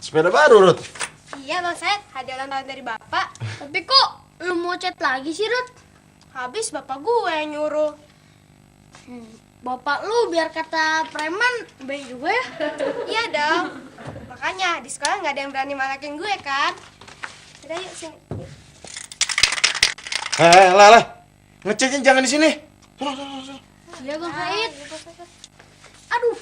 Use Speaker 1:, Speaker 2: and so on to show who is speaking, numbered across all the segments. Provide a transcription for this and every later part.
Speaker 1: Sepeda baru, Rut.
Speaker 2: Iya Bang Said, hadiah ulang tahun dari Bapak.
Speaker 3: Tapi kok lu mau cat lagi sih, Rut?
Speaker 2: Habis Bapak gue yang nyuruh.
Speaker 3: Bapak lu biar kata preman baik juga ya.
Speaker 2: Iya dong. Makanya di sekolah nggak ada yang berani malakin gue kan. Udah yuk sini.
Speaker 1: Lah. Ngecatnya jangan di sini. Sono.
Speaker 3: Iya, Bang Said. Aduh.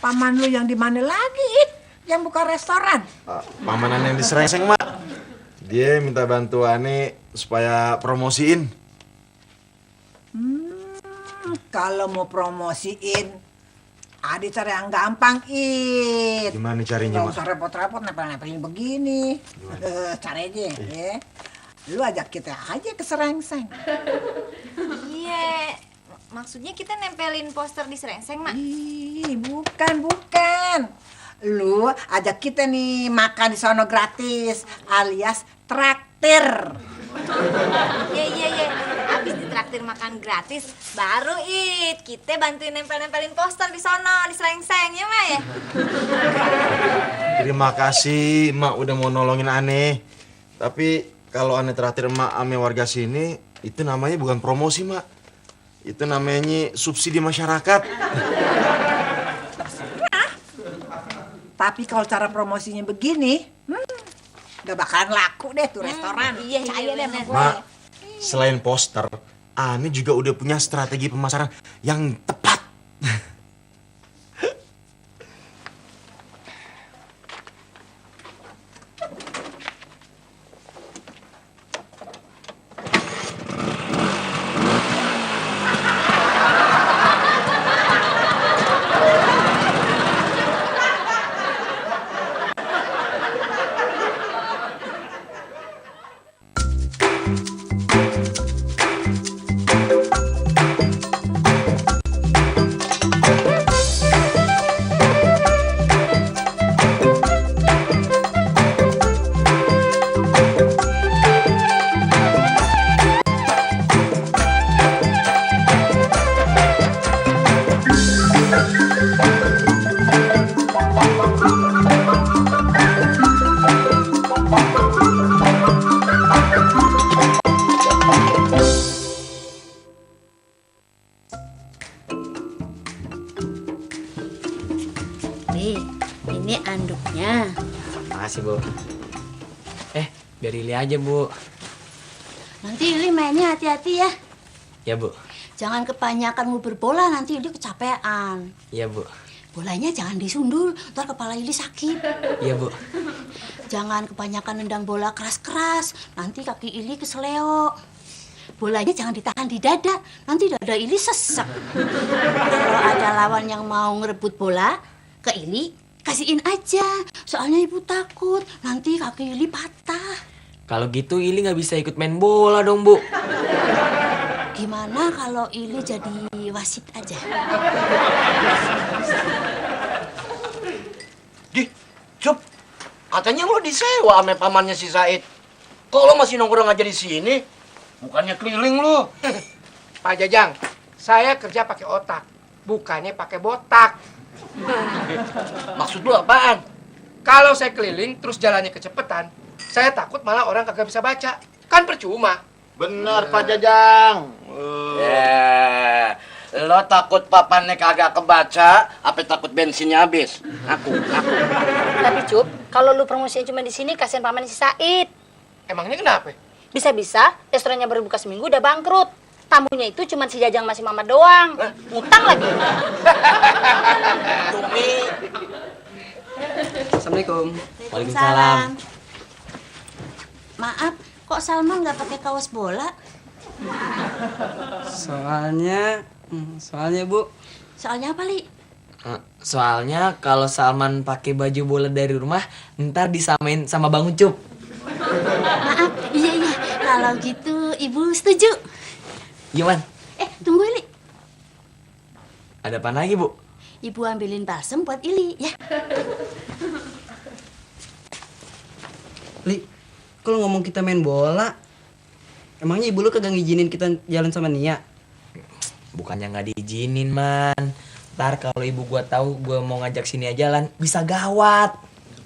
Speaker 4: Paman lu yang di mana lagi, It? Yang buka restoran?
Speaker 1: Pamanan yang di Serengseng, Mak. Dia minta bantuannya supaya promosiin.
Speaker 4: Kalau mau promosiin, ada cara yang gampang, It.
Speaker 1: Gimana carinya,
Speaker 4: Nggak
Speaker 1: Mak?
Speaker 4: usah repot-repot nempel-nempelin begini. Caranya, ya. Lu ajak kita aja ke Serengseng.
Speaker 5: Iya, maksudnya kita nempelin poster di Serengseng, Mak?
Speaker 4: Ih, bukan. Lu ajak kita nih makan di sono gratis, alias traktir.
Speaker 5: Iya. Abis ditraktir makan gratis, baru kita bantuin nempel-nempelin poster di sono, di Serengseng, ya, Mak ya?
Speaker 1: Terima kasih, Mak udah mau nolongin aneh. Tapi kalau aneh traktir Mak ame warga sini, itu namanya bukan promosi, Mak. Itu namanya subsidi masyarakat.
Speaker 4: Tapi kalau cara promosinya begini, gak bakalan laku deh tuh restoran.
Speaker 5: Iya,
Speaker 4: Percaya deh sama
Speaker 5: bener.
Speaker 4: gue.
Speaker 1: Mak, selain poster, aneh juga udah punya strategi pemasaran yang tepat.
Speaker 3: Nih, ini anduknya.
Speaker 6: Makasih, Bu. Biar Ili aja, Bu.
Speaker 3: Nanti Ili mainnya hati-hati ya.
Speaker 6: Ya, Bu.
Speaker 3: Jangan kebanyakan ngubur bola, nanti Ili kecapean.
Speaker 6: Iya, Bu.
Speaker 3: Bolanya jangan disundul, ntar kepala Ili sakit.
Speaker 6: Iya, Bu.
Speaker 3: Jangan kebanyakan nendang bola keras-keras, nanti kaki Ili keseleo. Bolanya jangan ditahan di dada, nanti dada Ili sesek. Kalau ada lawan yang mau ngerebut bola ke Ili, kasihin aja. Soalnya ibu takut, nanti kaki Ili patah.
Speaker 6: Kalau gitu Ili nggak bisa ikut main bola dong, Bu.
Speaker 3: Gimana kalau Ili jadi wasit aja?
Speaker 7: Di, Cup, katanya lo disewa sama pamannya si Said. Kok lo masih nongkrong aja di sini? Bukannya keliling lo.
Speaker 8: Pak Jajang, saya kerja pakai otak, bukannya pakai botak.
Speaker 7: Maksud lo apaan?
Speaker 8: Kalau saya keliling terus jalannya kecepetan, saya takut malah orang kagak bisa baca. Kan percuma.
Speaker 7: Bener, Pak Jajang. Lo takut papannya kagak kebaca, apa takut bensinnya habis? Aku.
Speaker 9: Tapi Cup, kalau lu promosinya cuma di sini, kasihan paman si Said.
Speaker 8: Emangnya kenapa?
Speaker 9: Bisa-bisa restorannya baru buka seminggu udah bangkrut. Tamunya itu cuma si Jajang masih Mama doang. Utang lagi.
Speaker 7: Tumi.
Speaker 6: Assalamualaikum. Waalaikumsalam.
Speaker 3: Maaf, kok Salma nggak pakai kaos bola?
Speaker 6: Soalnya Bu.
Speaker 3: Soalnya apa, Li?
Speaker 6: Soalnya kalau Salman pakai baju bola dari rumah, ntar disamain sama Bang Ucup.
Speaker 3: Maaf, iya. Kalau gitu, Ibu setuju.
Speaker 6: Gimana?
Speaker 3: Tunggu, Ili.
Speaker 6: Ada apa lagi, Bu?
Speaker 3: Ibu ambilin balsem buat Ili, ya.
Speaker 10: Li, kalau ngomong kita main bola, Emangnya ibu lu kagak ngizinin kita jalan sama Nia?
Speaker 6: Bukannya nggak diizinin, Man. Ntar kalau ibu gua tahu gua mau ngajak sini jalan, bisa gawat.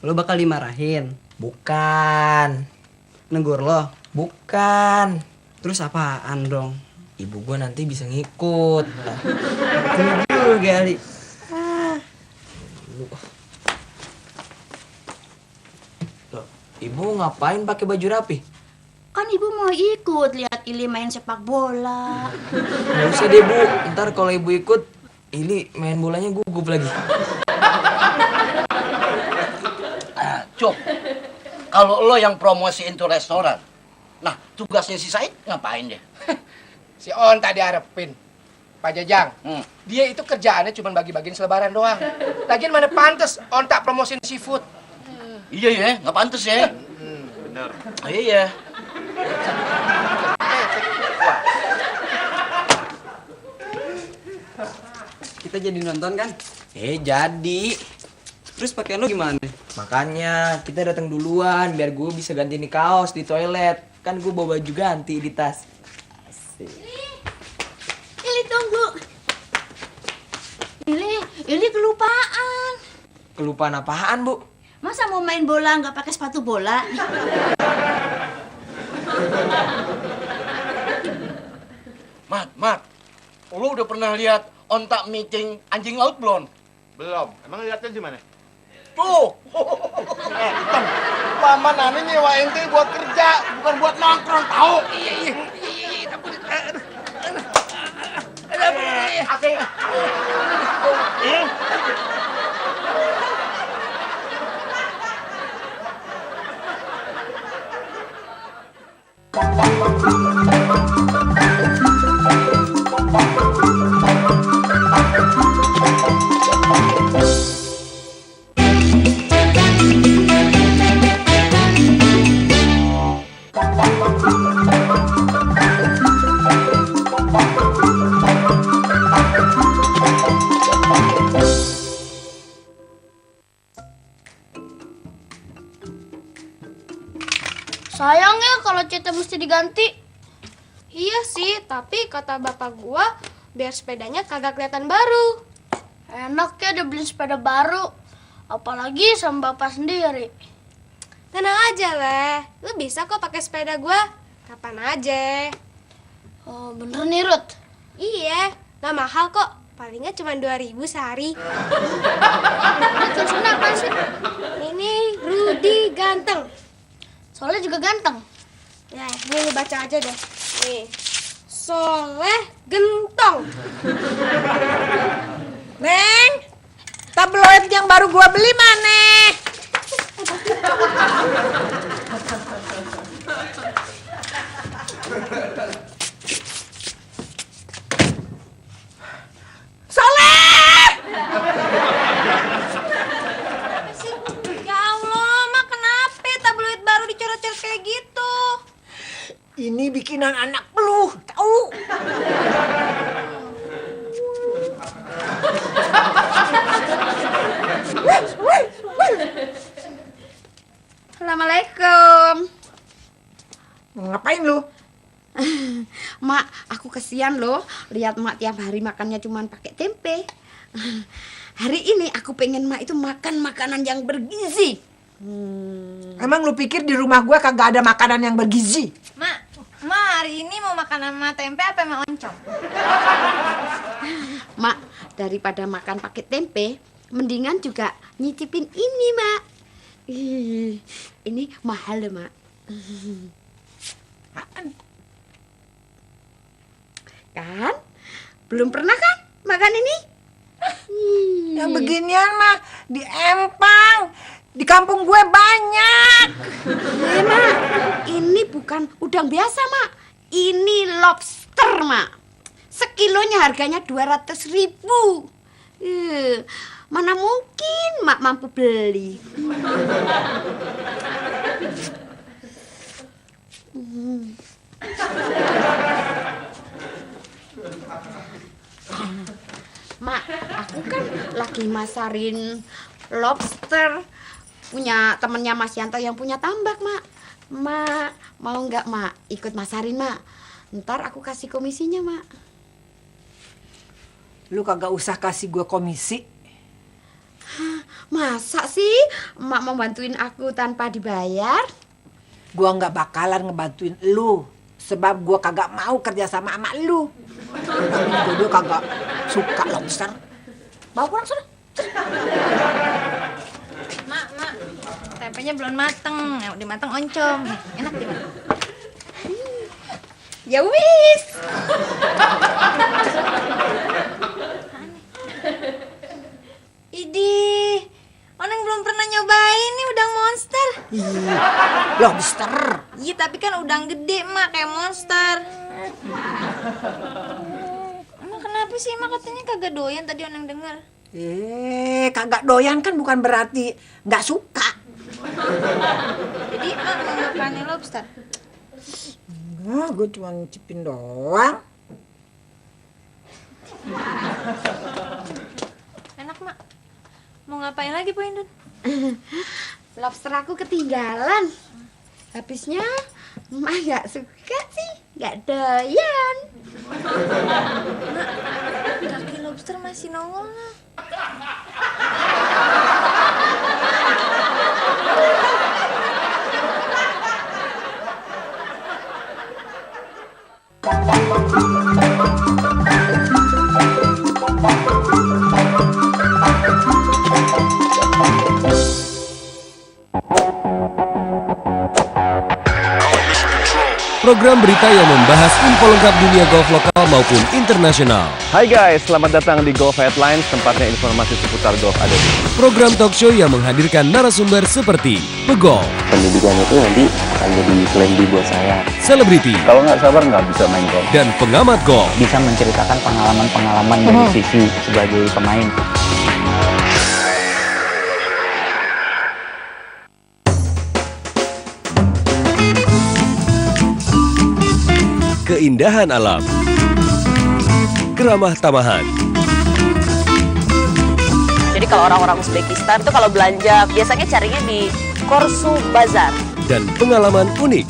Speaker 10: Lu bakal dimarahin?
Speaker 6: Bukan.
Speaker 10: Negur lo?
Speaker 6: Bukan.
Speaker 10: Terus apaan dong?
Speaker 6: Ibu gua nanti bisa ngikut.
Speaker 10: Itu juga, Ali.
Speaker 6: Loh, ibu ngapain pakai baju rapi?
Speaker 3: Kan ibu mau ikut lihat Ili main sepak bola.
Speaker 6: Nggak usah deh, Bu. Ntar kalau ibu ikut, Ili main bolanya gugup lagi.
Speaker 7: Cuk, kalau lo yang promosiin tuh restoran, nah tugasnya si Said ngapain deh?
Speaker 8: Si On tadi harapin. Pak Jajang, dia itu kerjaannya cuma bagi-bagiin selebaran doang. Lagian mana pantes On tak promosin seafood.
Speaker 7: Iya ya, nggak pantas ya.
Speaker 1: Bener.
Speaker 7: Iya.
Speaker 10: Kita jadi nonton kan?
Speaker 6: Jadi.
Speaker 10: Terus pakaian lu gimana?
Speaker 6: Makanya kita datang duluan biar gue bisa ganti nih kaos di toilet. Kan gue bawa baju ganti di tas. Asik.
Speaker 3: Ili tunggu. Ili kelupaan.
Speaker 6: Kelupaan apaan, Bu?
Speaker 3: Masa mau main bola nggak pakai sepatu bola?
Speaker 7: Mat, lo udah pernah lihat ontak meeting anjing laut belum?
Speaker 1: Belum. Emang lihatnya di mana?
Speaker 7: Tuh.
Speaker 1: Tem, paman aneh nyewa ente buat kerja, bukan buat nongkrong, tahu?
Speaker 8: Iya.
Speaker 7: Asik.
Speaker 2: Sayang ya kalau catnya mesti diganti. Iya sih, tapi kata bapak gua biar sepedanya kagak kelihatan baru. Enak ya dia beli sepeda baru, apalagi sama bapak sendiri. Tenang aja leh, lu bisa kok pakai sepeda gua kapan aja. Oh bener nih Ruth? Iya, gak mahal kok, palingnya cuma 2.000 sehari. Terus kenapa sih? Ini Rudy ganteng. Soleh juga ganteng. Ya, ini lu baca aja deh. Nih. Soleh gentong.
Speaker 4: Neng, tabloid yang baru gua beli mana? Soleh!
Speaker 5: Ya Allah, Mak kenapa tabloid baru dicoret-coret kayak gitu?
Speaker 4: Ini bikinan anak lu, tahu?
Speaker 11: Assalamualaikum.
Speaker 4: Ngapain lu?
Speaker 11: Mak, aku kesian loh lihat Mak tiap hari makannya cuma pakai tempe. Hari ini aku pengen Mak itu makan makanan yang bergizi.
Speaker 4: Emang lu pikir di rumah gua kagak ada makanan yang bergizi?
Speaker 5: Mak, hari ini mau makan sama tempe apa sama oncom?
Speaker 11: Mak, daripada makan pakai tempe, mendingan juga nyicipin ini, Mak. Ih, ini mahal loh, Mak. Kan? Belum pernah kan makan ini?
Speaker 4: Yang beginian mah di Empang, di kampung gue banyak.
Speaker 11: Iya, Mak. Ini bukan udang biasa, Mak. Ini lobster, Mak. Sekilonya harganya 200.000. Mana mungkin Mak mampu beli. Mak, aku kan lagi masarin lobster punya temennya Mas Yanto yang punya tambak, Mak. Mak Mau nggak, Mak? Ikut masarin, Mak. Ntar aku kasih komisinya, Mak.
Speaker 4: Lu kagak usah kasih gue komisi.
Speaker 11: Hah, masa sih Mak mau bantuin aku tanpa dibayar?
Speaker 4: Gua nggak bakalan ngebantuin lu. Sebab gua kagak mau kerja sama lu. Gue kagak suka lobster. Bawa pulang sana.
Speaker 5: Mak, tempenya belum mateng. Yang udah mateng oncom. Enak di mana?
Speaker 11: Ya wis.
Speaker 5: Idih, Oneng belum pernah nyobain nih udang monster.
Speaker 4: Lobster.
Speaker 5: Iya, tapi kan udang gede, Mak, kayak monster. Emang kenapa sih, Mak, katanya kagak doyan tadi Oneng denger?
Speaker 4: Kagak doyan kan bukan berarti nggak suka.
Speaker 5: Jadi, Mak, mau ngapain lobster?
Speaker 4: Enggak, gue cuma nyicipin doang.
Speaker 5: Enak, Mak. Mau ngapain lagi, Po Indun?
Speaker 11: Lobster aku ketinggalan. Habisnya Mak nggak suka sih, nggak doyan.
Speaker 5: Mak, kaki lobster masih nongol, Mak.
Speaker 12: Program berita yang membahas info lengkap dunia golf lokal maupun internasional.
Speaker 13: Hai guys, selamat datang di Golf Headlines, tempatnya informasi seputar golf ada di sini.
Speaker 12: Program talk show yang menghadirkan narasumber seperti pegolf,
Speaker 14: pendidikan itu nanti akan jadi plan B buat saya.
Speaker 12: selebriti,
Speaker 14: Kalau nggak sabar nggak bisa main golf.
Speaker 12: dan pengamat golf.
Speaker 14: Bisa menceritakan pengalaman-pengalaman dari sisi sebagai pemain.
Speaker 12: Keindahan alam, keramah tamahan,
Speaker 15: Jadi kalau orang-orang Uzbekistan tuh kalau belanja biasanya carinya di Korsu Bazar.
Speaker 12: dan pengalaman unik.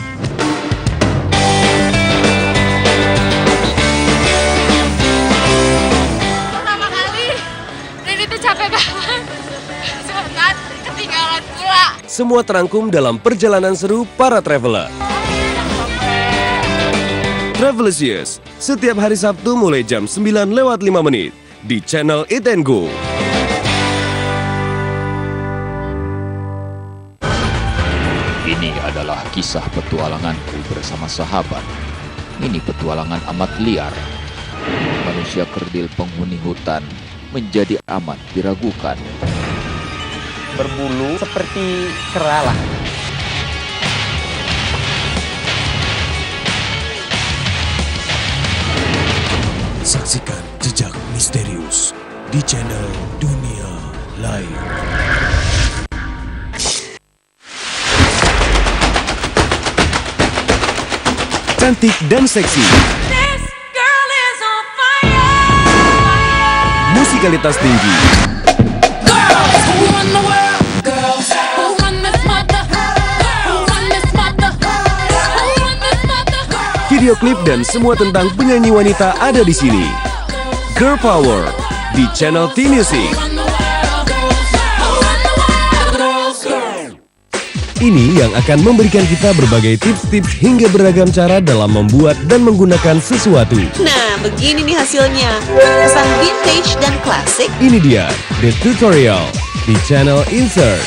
Speaker 16: Pertama kali, Rini tuh capek banget. Semangat, ketinggalan pula.
Speaker 12: Semua terangkum dalam perjalanan seru para traveler. Travelicious, setiap hari Sabtu mulai jam 9:05 di channel Eat and Go.
Speaker 17: Ini adalah kisah petualanganku bersama sahabat. Ini petualangan amat liar. Manusia kerdil penghuni hutan menjadi amat diragukan.
Speaker 14: Berbulu seperti kera lah.
Speaker 12: Saksikan jejak misterius di channel Dunia Lain. Cantik dan seksi, musikalitas tinggi, video klip dan semua tentang penyanyi wanita ada di sini. Girl Power di channel T-Music. Ini yang akan memberikan kita berbagai tips-tips hingga beragam cara dalam membuat dan menggunakan sesuatu.
Speaker 15: Nah, begini nih hasilnya. Pesan vintage dan klasik.
Speaker 12: Ini dia, The Tutorial di channel Insert.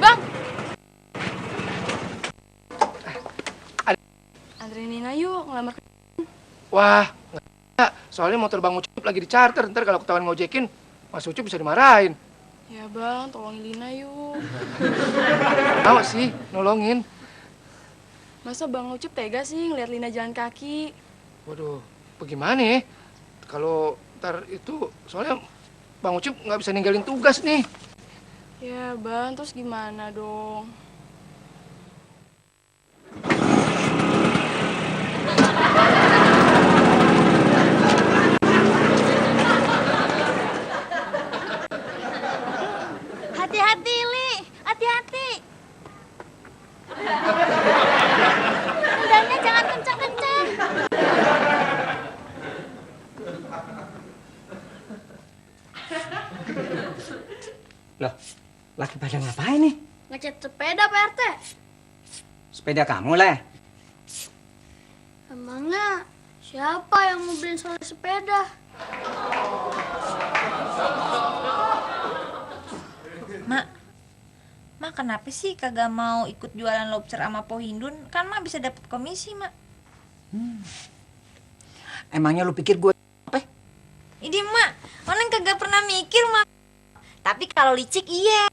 Speaker 16: Bang! Anterin Nina yuk, ngelamar ke...
Speaker 8: Wah, nggak. Soalnya motor Bang Ucup lagi di charter. Ntar kalau ketahuan ngojekin, Mas Ucup bisa dimarahin.
Speaker 16: Ya bang, tolongin Lina yuk.
Speaker 8: Mau sih, nolongin.
Speaker 16: Masa Bang Ucup tega sih ngeliat Lina jalan kaki?
Speaker 8: Waduh, bagaimana ya? Kalau ntar itu, soalnya Bang Ucup nggak bisa ninggalin tugas nih.
Speaker 16: Ya bang, terus gimana dong?
Speaker 10: Loh, lagi pada ngapain nih?
Speaker 2: Ngecat sepeda, Pak RT.
Speaker 10: Sepeda kamu, Le?
Speaker 2: Emangnya siapa yang mau beliin soal sepeda?
Speaker 5: Mak kenapa sih kagak mau ikut jualan lobster sama Po Hindun? Kan Mak bisa dapat komisi, Mak.
Speaker 4: Emangnya lu pikir gue apa?
Speaker 5: Ini Mak, orang kagak pernah mikir, Mak. Tapi kalau licik iya.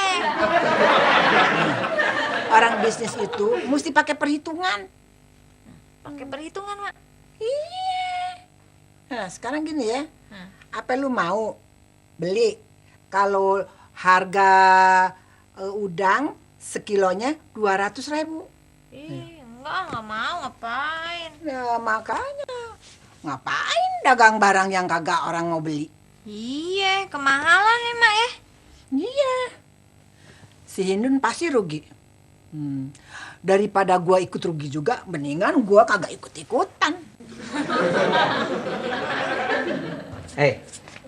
Speaker 4: Orang bisnis itu mesti pakai perhitungan.
Speaker 5: Pakai perhitungan, Mak.
Speaker 4: Iya. Nah, sekarang gini ya. Apa lu mau beli kalau harga udang sekilonya 200.000?
Speaker 5: Enggak mau, ngapain?
Speaker 4: Ya makanya. Ngapain dagang barang yang kagak orang mau beli?
Speaker 5: Iya, kemahalan ya, Mak ya?
Speaker 4: Iya. Si Hindun pasti rugi. Daripada gua ikut rugi juga, mendingan gua kagak ikut-ikutan.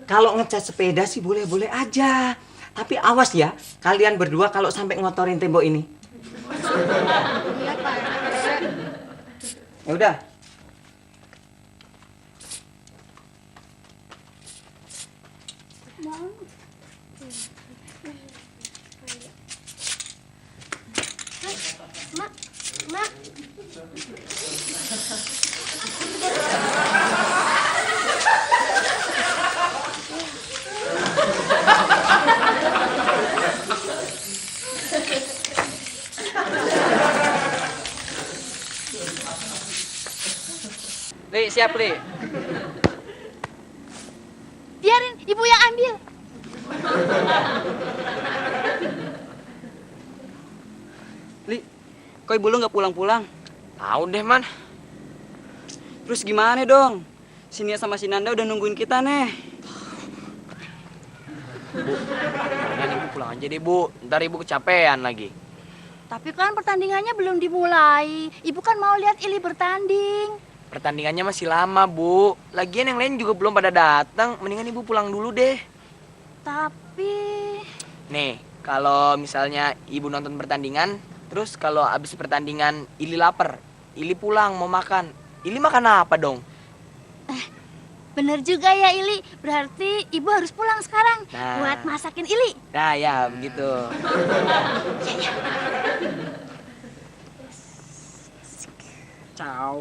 Speaker 10: Kalau ngecat sepeda sih boleh-boleh aja. Tapi awas ya, kalian berdua kalau sampai ngotorin tembok ini.
Speaker 2: Iya, Pak RT.
Speaker 10: Ya udah.
Speaker 2: Mak.
Speaker 10: Li, siap, Li.
Speaker 2: Biarin ibu yang ambil.
Speaker 10: Li, kok ibu lu nggak pulang-pulang?
Speaker 6: Tahu deh, Man.
Speaker 10: Terus gimana dong? Si Nia sama si Nanda udah nungguin kita nih.
Speaker 6: Bu, mendingan ibu pulang aja deh, Bu. Ntar ibu kecapean lagi.
Speaker 11: Tapi kan pertandingannya belum dimulai. Ibu kan mau lihat Ili bertanding.
Speaker 6: Pertandingannya masih lama, Bu. Lagian yang lain juga belum pada datang. Mendingan ibu pulang dulu deh.
Speaker 11: Tapi...
Speaker 6: Nih, kalau misalnya ibu nonton pertandingan, terus kalau abis pertandingan Ili lapar, Ili pulang mau makan. Ili makan apa dong?
Speaker 11: Bener juga ya Ili. Berarti ibu harus pulang sekarang
Speaker 6: Nah.
Speaker 11: buat masakin Ili.
Speaker 6: Nah, ya begitu.
Speaker 10: Ciao.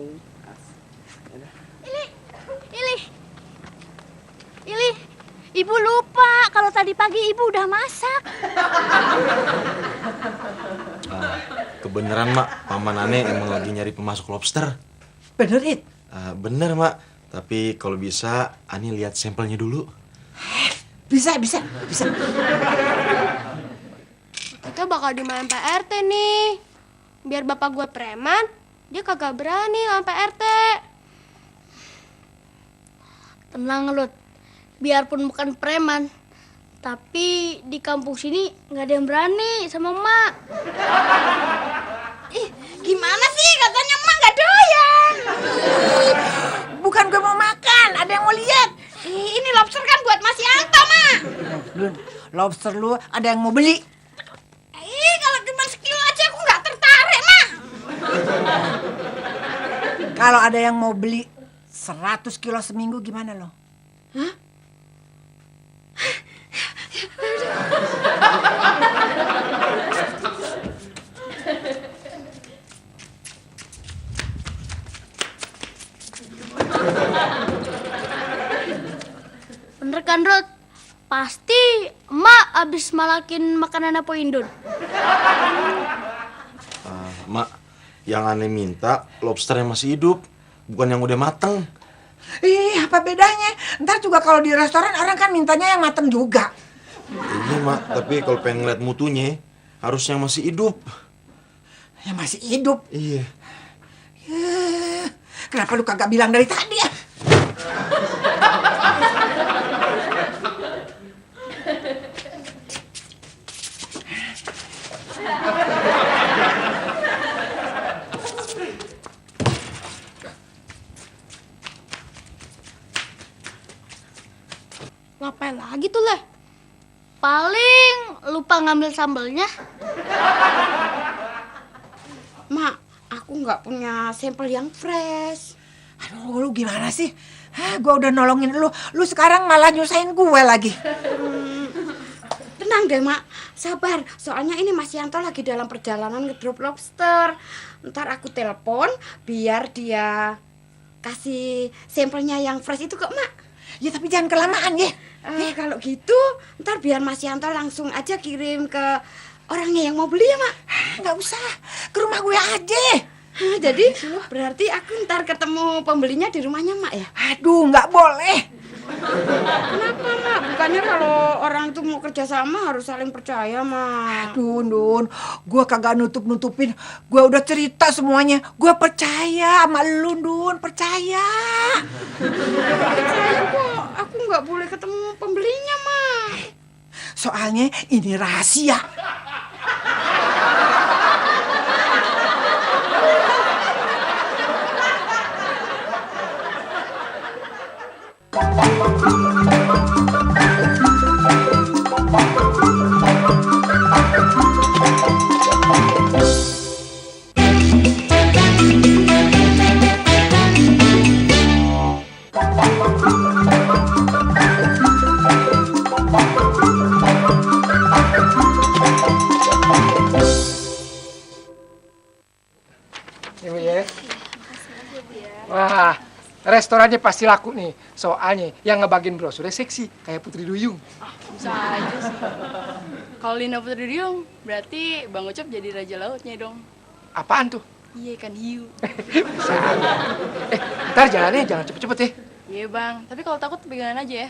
Speaker 11: Ili, ibu lupa kalau tadi pagi ibu udah masak.
Speaker 1: Kebeneran, Mak. Paman Ane emang lagi nyari pemasok lobster.
Speaker 4: Bener, It?
Speaker 1: Bener, Mak. Tapi kalau bisa, Ani lihat sampelnya dulu.
Speaker 4: Bisa.
Speaker 2: Kita bakal dimarahin Pak RT nih. Biar bapak gue preman, dia kagak berani lawan Pak RT. Tenang, Lut. Biarpun bukan preman, tapi di kampung sini nggak ada yang berani sama emak.
Speaker 3: Ih, gimana sih? Katanya emak nggak doyan.
Speaker 4: Bukan gue mau makan, ada yang mau lihat.
Speaker 3: Ini lobster kan buat Mas Yanto, Mak.
Speaker 4: Lun, lobster lu ada yang mau beli?
Speaker 3: Kalau cuma sekilo aja aku nggak tertarik, Mak.
Speaker 4: Kalau ada yang mau beli 100 kilo seminggu gimana lo?
Speaker 3: Hah?
Speaker 2: Bener kan, Rod? Pasti emak abis malakin makanan Po Indun.
Speaker 1: Mak, yang Ane minta lobster yang masih hidup, bukan yang udah mateng.
Speaker 4: Ih, apa bedanya? Ntar juga kalau di restoran orang kan mintanya yang mateng juga.
Speaker 1: Iya, Mak, tapi kalau pengen ngeliat mutunya, harus yang masih hidup.
Speaker 4: Yang masih hidup?
Speaker 1: Iya.
Speaker 4: Kenapa lu kagak bilang dari tadi ya?
Speaker 2: Ngapain lagi tuh, Leh? Paling lupa ngambil sambelnya.
Speaker 11: Mak, aku nggak punya sampel yang fresh.
Speaker 4: Aduh, lu gimana sih? Gue udah nolongin lu sekarang malah nyusahin gue lagi.
Speaker 11: Tenang deh, Mak. Sabar, soalnya ini Mas Yanto lagi dalam perjalanan ngedrop lobster. Ntar aku telepon biar dia kasih sampelnya yang fresh itu ke Mak.
Speaker 4: Ya tapi jangan kelamaan ya.
Speaker 11: Kalau gitu, ntar biar Mas Yanto langsung aja kirim ke orangnya yang mau beli ya, Mak.
Speaker 4: Nggak usah, ke rumah gue aja.
Speaker 11: Jadi berarti aku ntar ketemu pembelinya di rumahnya Mak ya?
Speaker 4: Aduh, nggak boleh.
Speaker 11: Kenapa, Mak? Bukannya kalau orang tuh mau kerja sama harus saling percaya, Mak.
Speaker 4: Aduh, Nun, gue kagak nutup-nutupin. Gue udah cerita semuanya. Gue percaya sama lu, Nun, percaya.
Speaker 11: Percaya kok, aku nggak boleh ketemu pembelinya, Mak.
Speaker 4: Soalnya ini rahasia.
Speaker 8: Ibu ya. Wah, restorannya pasti laku nih. Soalnya yang ngebagiin brosurnya seksi, kayak Putri Duyung.
Speaker 16: Bisa aja sih. Kalau Lina Putri Duyung, berarti Bang Ucap jadi raja lautnya dong.
Speaker 8: Apaan tuh?
Speaker 16: Iya, ikan hiu.
Speaker 8: Bisa aja. Ntar jalannya jangan cepet-cepet ya.
Speaker 16: Iya, Bang. Tapi kalau takut pegangan aja ya.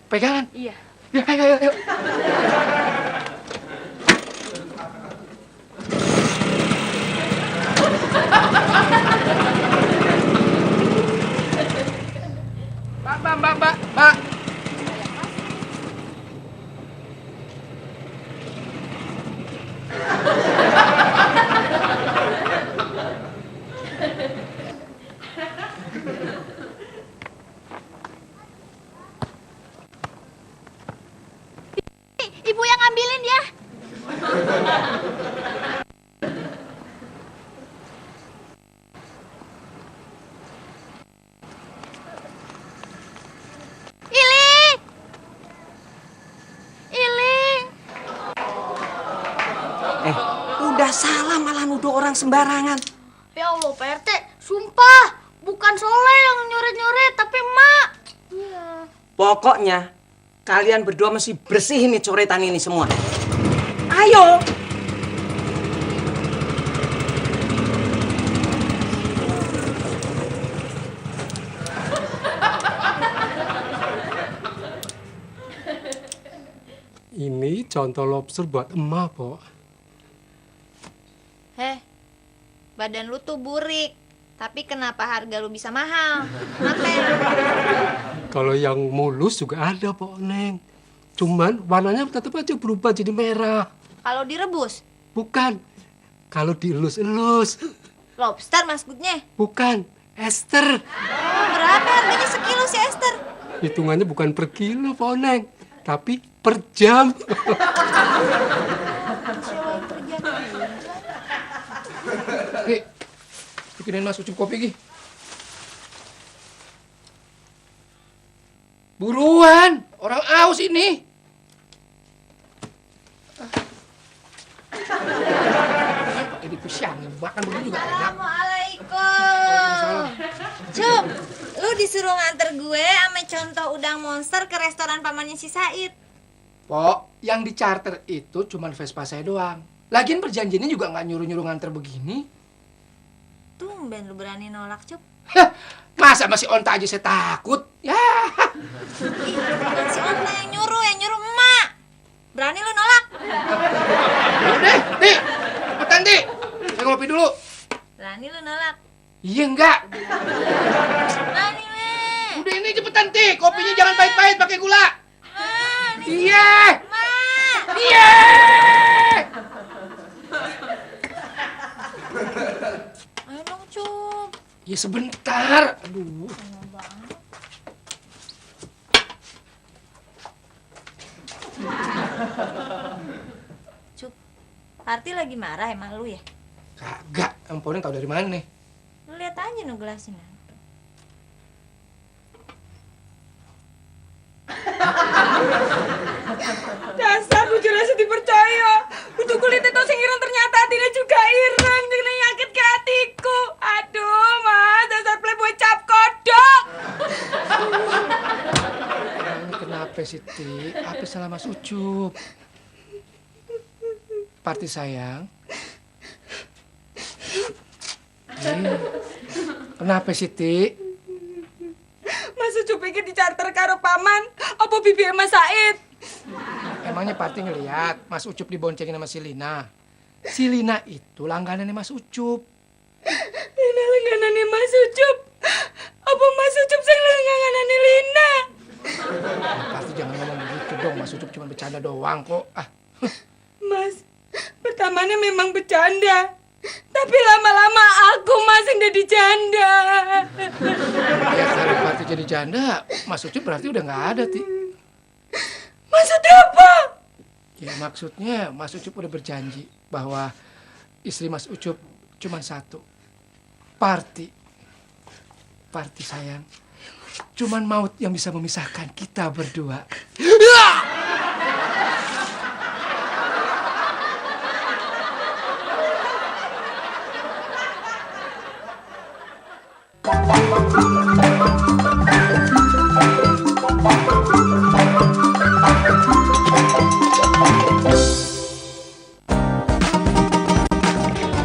Speaker 8: Pegangan?
Speaker 16: Iya.
Speaker 8: Ya, ayo. Mbak.
Speaker 2: Ibu yang ambilin ya.
Speaker 10: Udah salah malah nuduh orang sembarangan.
Speaker 2: Ya Allah, Pak RT, sumpah bukan Soleh yang nyuret-nyuret, tapi Emak. Iya.
Speaker 10: Pokoknya kalian berdua mesti bersihin nih coretan ini semua. Ayo.
Speaker 18: Ini contoh lobster buat emak, Pok.
Speaker 5: Badan lu tuh burik. Tapi kenapa harga lu bisa mahal? Kenapa?
Speaker 18: Kalau yang mulus juga ada, Pok Neng. Cuman warnanya tetap aja berubah jadi merah.
Speaker 5: Kalau direbus?
Speaker 18: Bukan. Kalau dielus-elus.
Speaker 5: Lobster maksudnya?
Speaker 18: Bukan. Ester.
Speaker 5: Oh, berapa harganya sekilo si Ester?
Speaker 18: Hitungannya bukan per kilo, Pok Neng. Tapi per jam.
Speaker 8: Ki, bikinin Mas Ucup kopi, Ki. Buruan, orang aus ini. Pakai dipusangin, makan begitu juga enak.
Speaker 5: Assalamualaikum. Cup, lu disuruh nganter gue sama contoh udang monster ke restoran pamannya si Said.
Speaker 8: Pok, yang di charter itu cuma Vespa saya doang. Lagian perjanjiannya juga nggak nyuruh-nyuruh nganter begini.
Speaker 5: Tumben lu berani nolak, Cup.
Speaker 8: Masa masih onta aja saya takut? Ya.
Speaker 5: Bukan si Onta yang nyuruh emak. Berani lu nolak?
Speaker 8: Udah, Dik. Cepetan, Dik. Saya ngopi dulu.
Speaker 5: Berani lu nolak?
Speaker 8: Iya enggak?
Speaker 5: Berani, Mek.
Speaker 8: Udah ini cepetan, Dik. Kopinya jangan pahit-pahit pakai gula. Iya. Iya.
Speaker 5: Ayo dong, Cup.
Speaker 8: Ya sebentar. Aduh.
Speaker 5: Parti lagi marah emang lu ya?
Speaker 8: Kagak, Emponing tahu dari mana nih?
Speaker 5: Lu lihat aja no gelasnya.
Speaker 16: Dasar bujur rasa dipercaya. Udah kulitnya tuh sing ireng ternyata hatinya juga ireng. Dengan nyakit ke hatiku. Aduh mas, dasar playboy cap kodok.
Speaker 8: Ini kenapa sih, Ti? Apa salah Mas Ucup? Parti sayang. Kenapa sih, Ti?
Speaker 16: Mas Ucup pikir dicarter karo paman. Apa bibi Mas Said?
Speaker 8: Emangnya Parti ngeliat Mas Ucup diboncengin sama si Lina? Si Lina itu langganannya Mas Ucup.
Speaker 16: Lina langganannya Mas Ucup? Apa Mas Ucup sing langganannya Lina?
Speaker 8: Parti jangan ngomong begitu dong, Mas Ucup cuma bercanda doang kok.
Speaker 16: Mas, pertamanya memang bercanda. Tapi lama-lama aku Mas yang jadi janda.
Speaker 8: Ya kalau Parti jadi janda, Mas Ucup berarti udah nggak ada, Ti.
Speaker 16: Maksudnya apa?
Speaker 8: Ya maksudnya Mas Ucup udah berjanji bahwa istri Mas Ucup cuma satu. Parti. Parti sayang. Cuman maut yang bisa memisahkan kita berdua.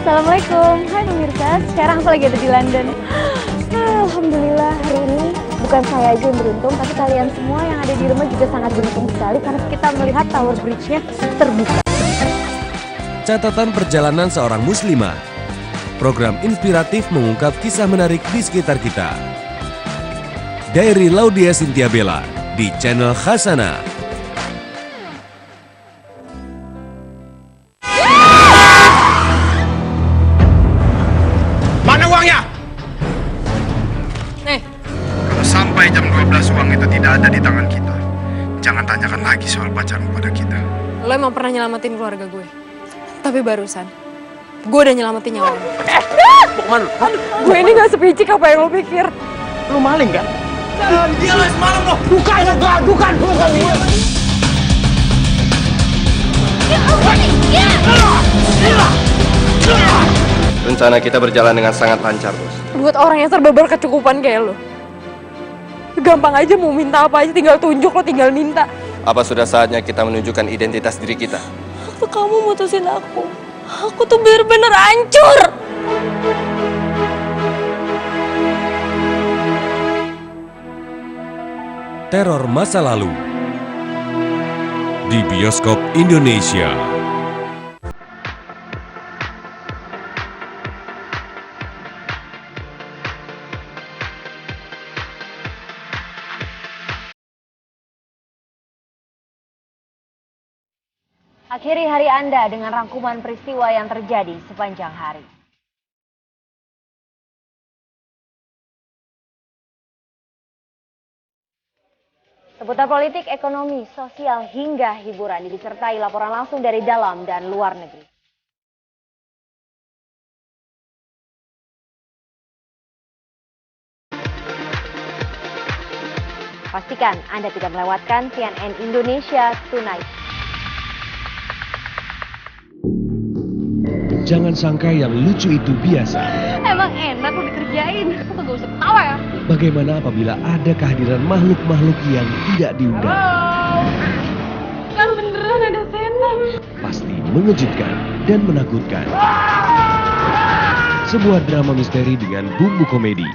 Speaker 19: Assalamualaikum, hai pemirsa. Sekarang aku lagi ada di London. Alhamdulillah hari ini bukan saya aja yang beruntung, tapi kalian semua yang ada di rumah juga sangat beruntung sekali karena kita melihat Tower Bridge-nya terbuka.
Speaker 12: Catatan perjalanan seorang muslimah. Program inspiratif mengungkap kisah menarik di sekitar kita. Diary Laudia Cynthia Bella di channel Khasana.
Speaker 1: Mana uangnya?
Speaker 19: Nih.
Speaker 1: Kalau sampai jam 12 uang itu tidak ada di tangan kita, jangan tanyakan lagi soal pacarmu pada kita.
Speaker 19: Lo emang pernah nyelamatin keluarga gue. Tapi barusan, gue udah nyelamatin nyawa lo.
Speaker 7: Mau kemana?
Speaker 19: Gue ini gak sepicik apa yang lo pikir.
Speaker 7: Lu maling kan?
Speaker 1: Dia lah semalam loh.
Speaker 7: Bukan dia.
Speaker 13: Rencana kita berjalan dengan sangat lancar, Bos.
Speaker 19: Buat orang yang serba berkecukupan kayak lo, gampang aja mau minta apa aja, tinggal tunjuk, lo tinggal minta.
Speaker 13: Apa sudah saatnya kita menunjukkan identitas diri kita?
Speaker 19: Waktu kamu mutusin aku tuh bener-bener hancur.
Speaker 12: Teror masa lalu di bioskop Indonesia.
Speaker 19: Akhiri hari Anda dengan rangkuman peristiwa yang terjadi sepanjang hari. Seputar politik, ekonomi, sosial, hingga hiburan disertai laporan langsung dari dalam dan luar negeri. Pastikan Anda tidak melewatkan CNN Indonesia Tonight.
Speaker 12: Jangan sangka yang lucu itu biasa.
Speaker 19: Emang enak lo dikerjain, aku gak usah ketawa ya.
Speaker 12: Bagaimana apabila ada kehadiran makhluk-makhluk yang tidak diundang?
Speaker 19: Kan beneran ada setan.
Speaker 12: Pasti mengejutkan dan menakutkan. Sebuah drama misteri dengan bumbu komedi.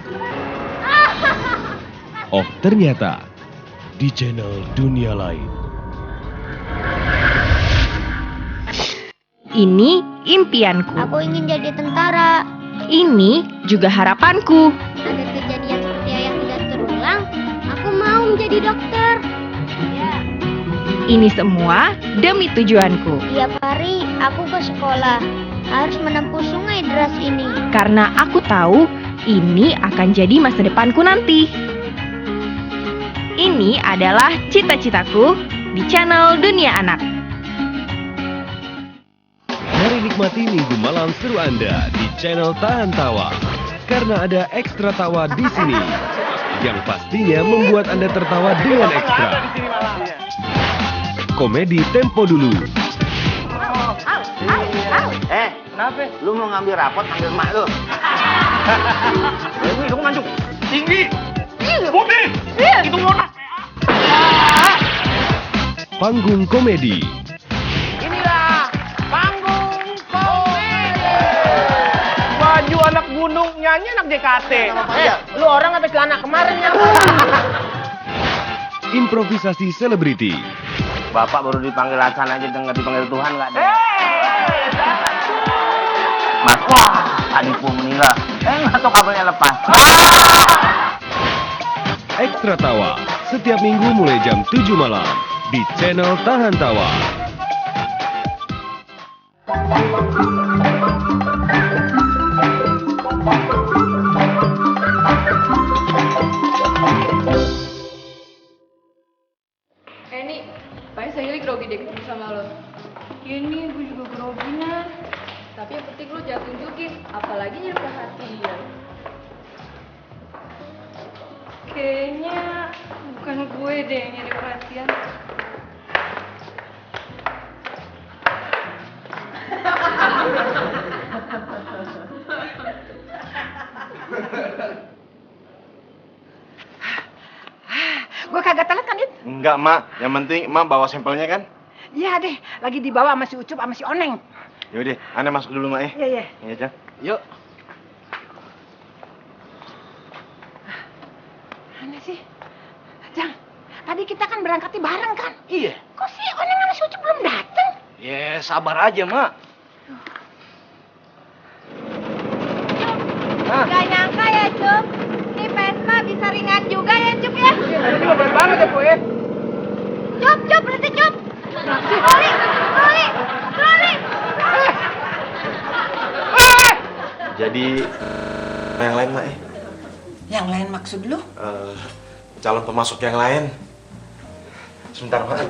Speaker 12: Oh ternyata di channel Dunia Lain.
Speaker 20: Ini impianku.
Speaker 2: Aku ingin jadi tentara.
Speaker 20: Ini juga harapanku.
Speaker 2: Agar kejadian seperti ayah tidak terulang, aku mau menjadi dokter. Ya.
Speaker 20: Ini semua demi tujuanku.
Speaker 2: Tiap hari aku ke sekolah, harus menempuh sungai deras ini.
Speaker 20: Karena aku tahu ini akan jadi masa depanku nanti. Ini adalah cita-citaku di channel Dunia Anak.
Speaker 12: Dari Nikmati minggu malam seru Anda di channel Tahan Tawa. Karena ada ekstra tawa di sini yang pastinya membuat Anda tertawa dengan ekstra. Komedi Tempo Dulu.
Speaker 7: Kenapa? Lu mau ngambil rapot, ambil emak lu. Ini kamu mancung. Tinggi. Putih. Itu monas.
Speaker 12: Panggung Komedi.
Speaker 7: Inilah panggung komedi. Baju anak gunung, nyanyi anak JKT. Lu orang apa celana kemarin yang
Speaker 12: Improvisasi selebriti.
Speaker 7: Bapak baru dipanggil Hasan aja, nggak dipanggil Tuhan nggak ada. Mas, wah, tadi pun meninggal. Nggak tahu kabarnya lepas.
Speaker 12: Ekstra Tawa setiap minggu mulai jam 7 malam di channel Tahan Tawa.
Speaker 16: Nih, Pak Sahili grogi deh ketemu sama lo. Ini gue juga grogi, Nan. Tapi yang penting lo jangan tunjukin, apalagi nyari perhatian. Kayaknya bukan gue deh yang nyari perhatian.
Speaker 4: Gue kagak telat kan, Dit?
Speaker 1: Enggak, Mak. Yang penting Mak bawa sampelnya kan?
Speaker 4: Iya deh, lagi dibawa sama si Ucup sama si Oneng.
Speaker 1: Yaudah, Ane masuk dulu, Mak ya.
Speaker 4: Iya, iya.
Speaker 1: Iya, Cang. Yuk.
Speaker 4: Aneh sih. Jang, tadi kita kan berangkatnya bareng kan?
Speaker 7: Iya.
Speaker 4: Kok si Oneng sama si Ucup belum datang?
Speaker 7: Ya, sabar aja, Mak.
Speaker 5: Gak nyangka ya, Cup. Ini Vespa bisa ringan juga ya, Cup ya.
Speaker 7: Ini juga berat banget ya, Bu ya.
Speaker 5: Cup, berhenti, Cup. Troli.
Speaker 1: Jadi, yang lain, Mak ya?
Speaker 4: Yang lain maksud lu?
Speaker 1: Calon pemasok yang lain. Sebentar, Mak.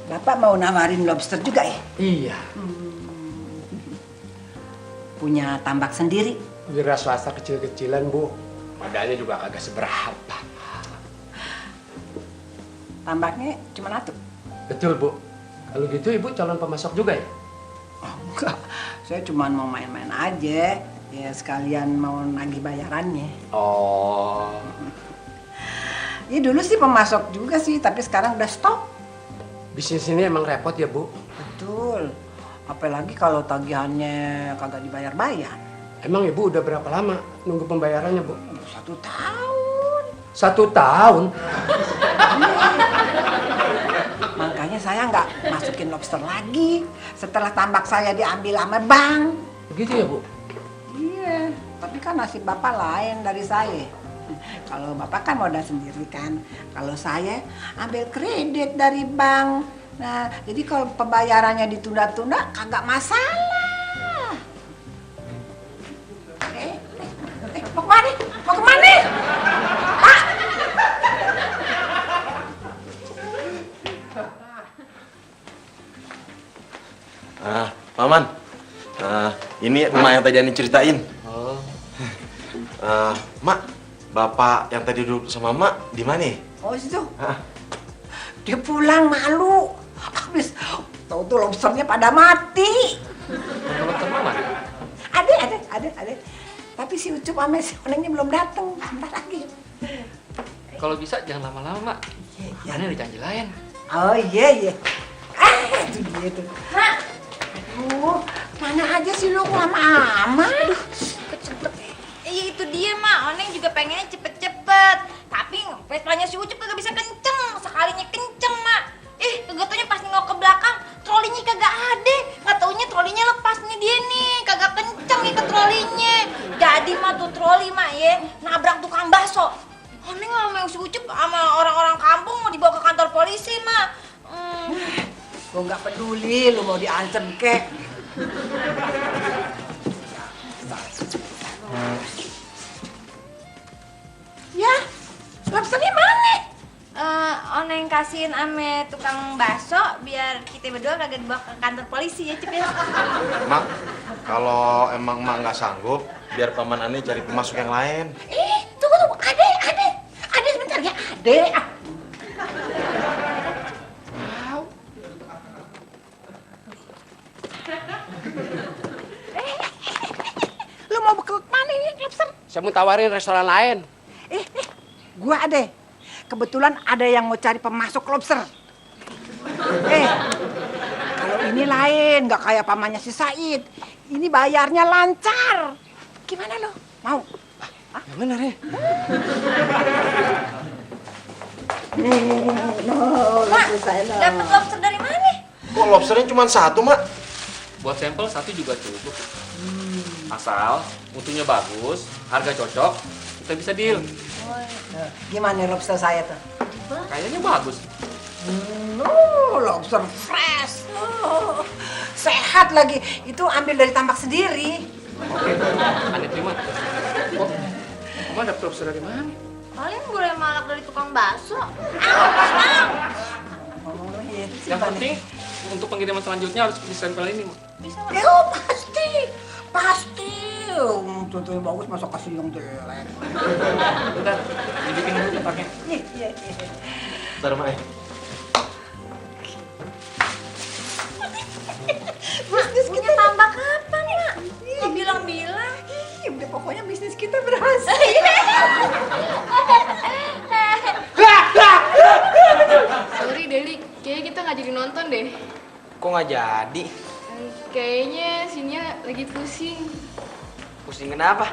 Speaker 4: Bapak mau nawarin lobster juga ya?
Speaker 18: Iya.
Speaker 4: Punya tambak sendiri?
Speaker 18: Wira swasta kecil-kecilan, Bu. Modalnya juga kagak seberapa.
Speaker 4: Tambaknya cuma satu?
Speaker 18: Betul, Bu. Kalau gitu Ibu calon pemasok juga ya?
Speaker 4: Oh, enggak. Saya cuma mau main-main aja. Ya sekalian mau nagih bayarannya.
Speaker 18: Oh.
Speaker 4: Ya dulu sih pemasok juga sih, tapi sekarang udah stop.
Speaker 18: Bisnis ini emang repot ya, Bu?
Speaker 4: Betul. Apalagi kalau tagihannya kagak dibayar-bayar.
Speaker 18: Emang Ibu udah berapa lama nunggu pembayarannya, Bu?
Speaker 4: 1 tahun.
Speaker 18: 1 tahun?
Speaker 4: Makanya saya nggak masukin lobster lagi. Setelah tambak saya diambil sama bank.
Speaker 18: Begitu ya, Bu?
Speaker 4: Iya. Tapi kan nasib Bapak lain dari saya. Kalau Bapak kan modal sendiri kan. Kalau saya ambil kredit dari bank. Nah, jadi kalau pembayarannya ditunda-tunda kagak masalah. Mau kemana? Mau kemana? Pak!
Speaker 1: Paman. Ini emak yang tadi Ani ceritain.
Speaker 18: Oh.
Speaker 1: Mak, bapak yang tadi duduk sama Mak di mana?
Speaker 4: Oh, situ. Dia pulang malu. Habis tahu tuh lobsternya pada mati.
Speaker 18: Lobster mana?
Speaker 4: Ada. Tapi si Ucup sama si Onengnya belum datang. Sebentar lagi.
Speaker 18: Kalau bisa jangan lama-lama, Mak. Karena ada janji lain.
Speaker 4: Oh iya. Itu dia tuh.
Speaker 5: Mak.
Speaker 4: Aduh, mana aja sih lu lama amat. Aduh,
Speaker 5: Cepet. Iya itu dia, Mak. Oneng juga pengennya cepet-cepet. Tapi Vespanya si Ucup kagak bisa kenceng. Sekalinya kenceng, Mak. Kagak taunya pas nengok ke belakang, trolinya kagak ada. Nggak taunya trolinya lepas nih dia nih. Kagak kenceng nih ke trolinya. Jadi, Mak, tuh troli, Mak, ya. Nabrak tukang bakso. Oneng sama si Ucup sama orang-orang kampung mau dibawa ke kantor polisi, Mak.
Speaker 4: Gue nggak peduli lu mau diancam kek.
Speaker 5: Neng kasihin ame tukang bakso biar kita berdua kagak dibawa ke kantor polisi ya, Cep ya.
Speaker 1: Mak, kalau emang Mak nggak sanggup, biar paman Ane cari pemasok yang lain.
Speaker 4: Tunggu, Ade sebentar ya, Ade. Lu mau ke mana ini, Lobster?
Speaker 7: Saya mau tawarin restoran lain.
Speaker 4: Gua Ade. Kebetulan ada yang mau cari pemasok lobster. Kalau ini lain, nggak kayak pamannya si Said. Ini bayarnya lancar. Gimana lo? Mau?
Speaker 7: Yang bener ya?
Speaker 5: Mak, dapat lobster dari mana?
Speaker 1: Kok lobsternya cuma satu, Mak?
Speaker 21: Buat sampel satu juga cukup. Asal mutunya bagus, harga cocok, kita bisa deal.
Speaker 4: Gimana lobster saya tuh?
Speaker 21: Kayaknya bagus.
Speaker 4: Lobster fresh. Sehat lagi. Itu ambil dari tambak sendiri.
Speaker 21: Oke, Ane terima. Oh, Mama dapet lobster dari mana?
Speaker 5: Kalian boleh malak dari tukang bakso.
Speaker 21: Yang penting untuk pengiriman selanjutnya harus di sampel ini, Ma.
Speaker 5: Bisa,
Speaker 4: Pasti. Contohnya bagus, masa kasih yang jelek.
Speaker 21: Bentar, dibikin dulu cetaknya.
Speaker 4: Iya.
Speaker 1: Bentar, Mak.
Speaker 5: Bisnis kita tambah kapan, Mak? Nggak bilang-bilang.
Speaker 4: Udah pokoknya bisnis kita berhasil.
Speaker 16: Sorry, Deli. Kayaknya kita nggak jadi nonton deh.
Speaker 6: Kok nggak jadi?
Speaker 16: Kayaknya Sinya lagi pusing.
Speaker 6: Pusing kenapa?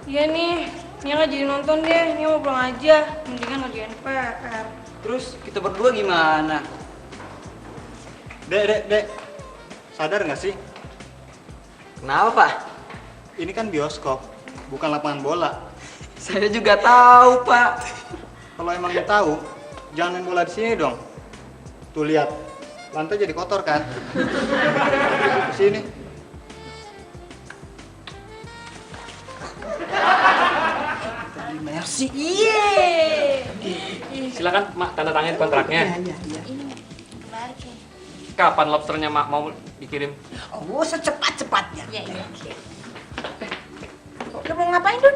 Speaker 16: Iya nih, Nia nggak jadi nonton deh. Nia mau pulang aja. Mendingan ngerjain PR.
Speaker 14: Terus kita berdua gimana?
Speaker 22: Dek. Sadar nggak sih?
Speaker 6: Kenapa, Pak?
Speaker 22: Ini kan bioskop, bukan lapangan bola.
Speaker 6: Saya juga tahu, Pak.
Speaker 22: Kalau emang lu tahu, jangan main bola di sini dong. Tuh lihat, lantai jadi kotor kan? Di sini.
Speaker 4: Merci.
Speaker 21: Silakan, Mak, tanda tangan kontraknya.
Speaker 4: Iya.
Speaker 21: Kapan lobsternya Mak mau dikirim?
Speaker 4: Oh, secepat-cepatnya.
Speaker 5: Iya.
Speaker 4: Lu mau ngapain, Dun?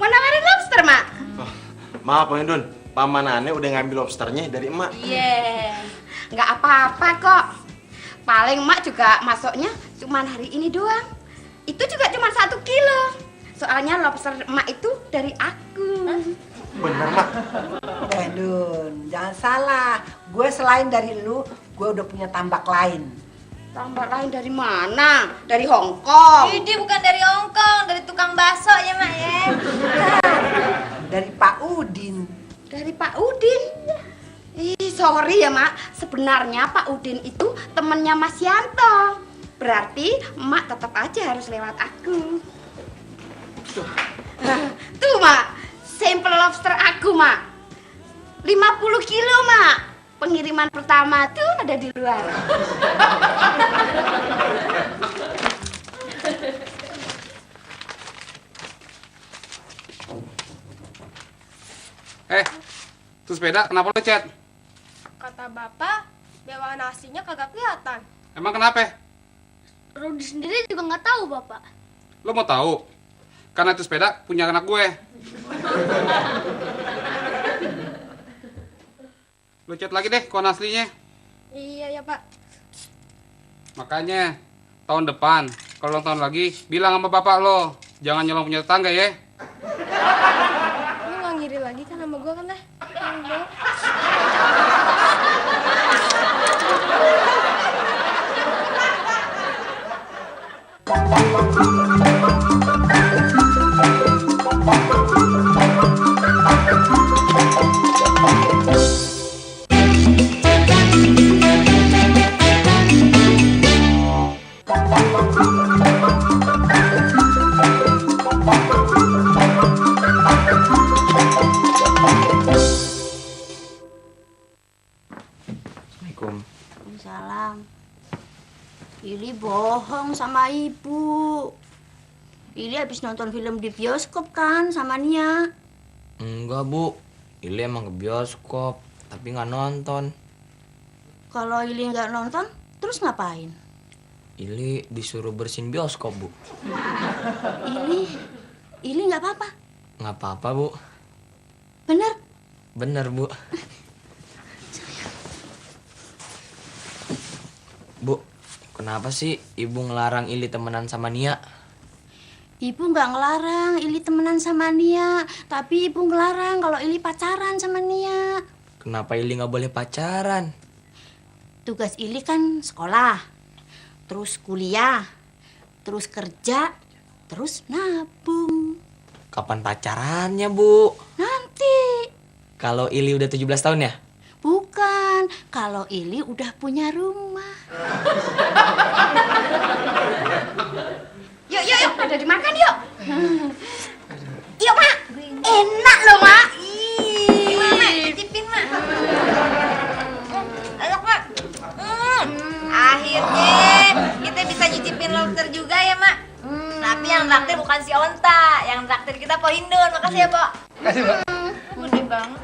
Speaker 11: Mau nawarin lobster, Mak?
Speaker 1: Maaf, Bang Dun. Paman Ane udah ngambil lobsternya dari emak.
Speaker 11: Iya. Nggak apa-apa kok. Paling Mak juga masuknya cuma hari ini doang. Itu juga cuma 1 kilo. Soalnya lobster Mak itu dari aku.
Speaker 1: Bener, Mak.
Speaker 4: Dun, jangan salah. Gue selain dari lu, gue udah punya tambak lain.
Speaker 11: Tambak lain dari mana? Dari Hong Kong.
Speaker 5: Ini bukan dari Hong Kong, dari tukang bakso ya, Mak ya.
Speaker 4: Dari Pak Udin.
Speaker 11: Dari Pak Udin? Sorry ya, Mak. Sebenarnya Pak Udin itu temennya Mas Yanto. Berarti Mak tetap aja harus lewat aku. Tuh, Mak. Sampel lobster aku, Mak. 50 kilo, Mak. Pengiriman pertama tuh ada di luar.
Speaker 23: Tuh sepeda kenapa lo Cet?
Speaker 2: Kata bapak, bawaan nasinya kagak kelihatan.
Speaker 23: Emang kenapa?
Speaker 2: Rudi sendiri juga nggak tahu bapak.
Speaker 23: Lo mau tahu? Karena itu sepeda punya anak gue. Lo chat lagi deh koin aslinya.
Speaker 2: Iya ya pak.
Speaker 23: Makanya tahun depan kalau ulang tahun lagi bilang sama bapak lo, jangan nyolong punya tetangga ya.
Speaker 2: Lu nggak ngiri lagi kan sama gua kan teh?
Speaker 3: Waalaikumsalam. Ili bohong sama ibu. Ili habis nonton film di bioskop kan sama Nia.
Speaker 6: Enggak, Bu. Ili emang ke bioskop. tapi nggak nonton.
Speaker 3: Kalau Ili nggak nonton, terus ngapain?
Speaker 6: Ili disuruh bersihin bioskop, Bu.
Speaker 3: Ili nggak apa-apa?
Speaker 6: Nggak apa-apa, Bu.
Speaker 3: Bener?
Speaker 6: Bener, Bu. Bu, kenapa sih Ibu ngelarang Ili temenan sama Nia?
Speaker 3: Ibu nggak ngelarang Ili temenan sama Nia, tapi Ibu ngelarang kalau Ili pacaran sama Nia.
Speaker 6: Kenapa Ili nggak boleh pacaran?
Speaker 3: Tugas Ili kan sekolah, terus kuliah, terus kerja, terus nabung.
Speaker 6: Kapan pacarannya, Bu?
Speaker 3: Nanti.
Speaker 6: Kalau Ili udah 17 tahun ya?
Speaker 3: Bukan, kalau Ili udah punya rumah.
Speaker 11: Yuk, pada dimakan yuk. Yuk, Mak. Enak loh, Mak.
Speaker 5: Gimana, Mak? Cicipin, Mak. Ayo, Mak. Akhirnya kita bisa nyicipin lobster juga ya, Mak. Tapi yang traktir bukan si Onta, yang traktir kita Po Hindun. Makasih ya, Po.
Speaker 8: Makasih, Pak.
Speaker 5: Gede banget.